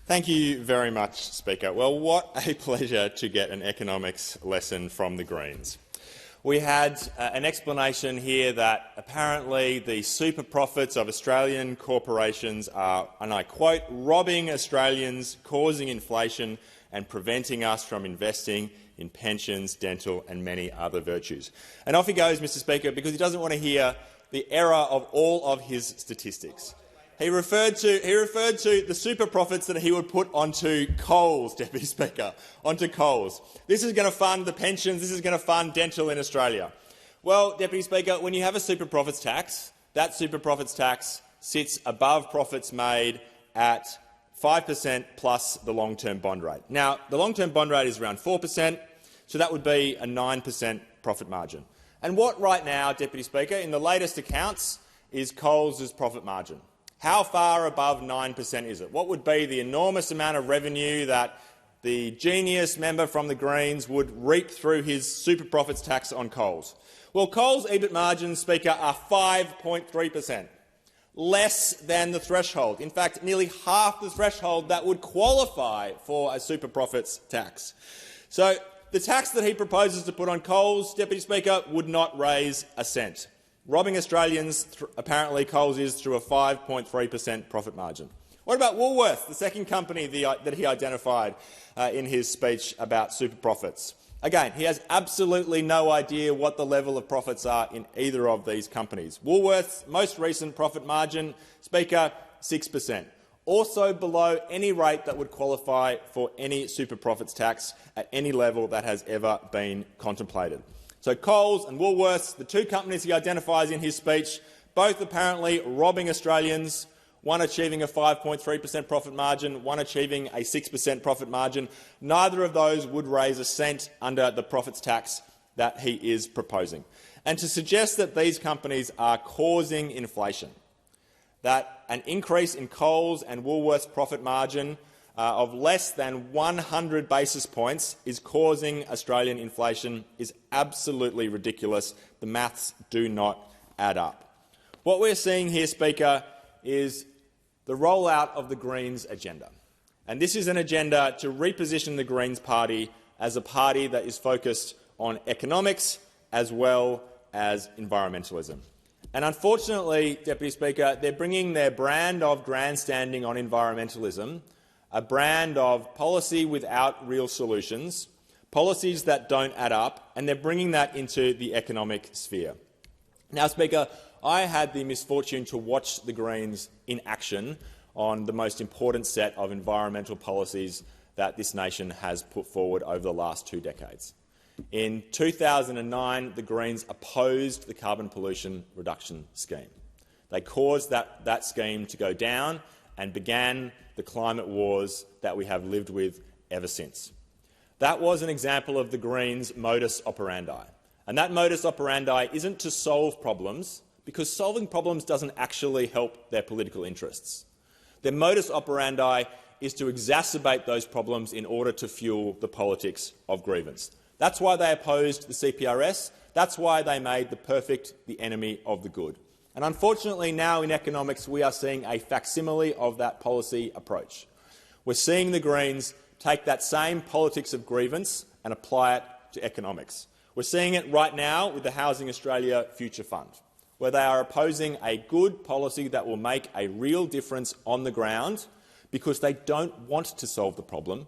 Thank you very much, Speaker. Well, what a pleasure to get an economics lesson from the Greens. We had an explanation here that apparently the super profits of Australian corporations are, and I quote, robbing Australians, causing inflation and preventing us from investing in pensions, dental and many other virtues. And off he goes, Mr Speaker, because he doesn't want to hear the error of all of his statistics. He referred to the super profits that he would put onto Coles, Deputy Speaker, onto Coles. This is going to fund the pensions. This is going to fund dental in Australia. Well, Deputy Speaker, when you have a super profits tax, that super profits tax sits above profits made at 5% plus the long-term bond rate. Now, the long-term bond rate is around 4%, so that would be a 9% profit margin. And what right now, Deputy Speaker, in the latest accounts, is Coles' profit margin? How far above 9% is it? What would be the enormous amount of revenue that the genius member from the Greens would reap through his super profits tax on Coles? Well, Coles' EBIT margins, Speaker, are 5.3%, less than the threshold. In fact, nearly half the threshold that would qualify for a super profits tax. So the tax that he proposes to put on Coles, Deputy Speaker, would not raise a cent. Robbing Australians, apparently Coles is, through a 5.3% profit margin. What about Woolworths, the second company that he identified in his speech about super profits? Again, he has absolutely no idea what the level of profits are in either of these companies. Woolworths' most recent profit margin, Speaker, 6%. Also below any rate that would qualify for any super profits tax at any level that has ever been contemplated. So Coles and Woolworths, the two companies he identifies in his speech, both apparently robbing Australians, one achieving a 5.3% profit margin, one achieving a 6% profit margin. Neither of those would raise a cent under the profits tax that he is proposing. And to suggest that these companies are causing inflation, that an increase in Coles and Woolworths' profit margin of less than 100 basis points is causing Australian inflation is absolutely ridiculous. The maths do not add up. What we're seeing here, Speaker, is the rollout of the Greens agenda. And this is an agenda to reposition the Greens party as a party that is focused on economics as well as environmentalism. And unfortunately, Deputy Speaker, they're bringing their brand of grandstanding on environmentalism, a brand of policy without real solutions, policies that don't add up, and they're bringing that into the economic sphere. Now, Speaker, I had the misfortune to watch the Greens in action on the most important set of environmental policies that this nation has put forward over the last 2 decades. In 2009, the Greens opposed the carbon pollution reduction scheme. They caused that scheme to go down and began the climate wars that we have lived with ever since. That was an example of the Greens' modus operandi. And that modus operandi isn't to solve problems, because solving problems doesn't actually help their political interests. Their modus operandi is to exacerbate those problems in order to fuel the politics of grievance. That's why they opposed the CPRS. That's why they made the perfect the enemy of the good. And unfortunately now in economics we are seeing a facsimile of that policy approach. We're seeing the Greens take that same politics of grievance and apply it to economics. We're seeing it right now with the Housing Australia Future Fund, where they are opposing a good policy that will make a real difference on the ground because they don't want to solve the problem.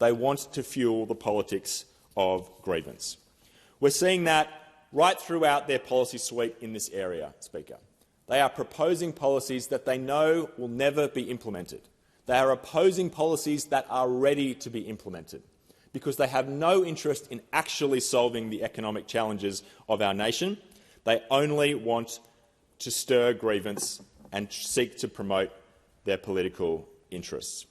They want to fuel the politics of grievance. We're seeing that right throughout their policy suite in this area, Speaker. They are proposing policies that they know will never be implemented. They are opposing policies that are ready to be implemented because they have no interest in actually solving the economic challenges of our nation. They only want to stir grievance and seek to promote their political interests.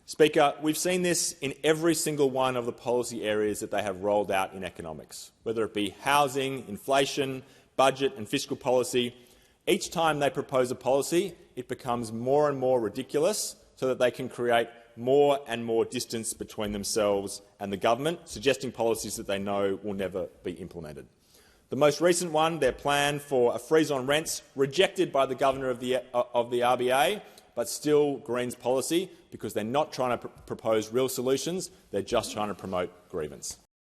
Speaker, we've seen this in every single one of the policy areas that they have rolled out in economics, whether it be housing, inflation, budget and fiscal policy. Each time they propose a policy, it becomes more and more ridiculous so that they can create more and more distance between themselves and the government, suggesting policies that they know will never be implemented. The most recent one, their plan for a freeze on rents, rejected by the Governor of the RBA, but still Greens policy because they're not trying to propose real solutions, they're just trying to promote grievance.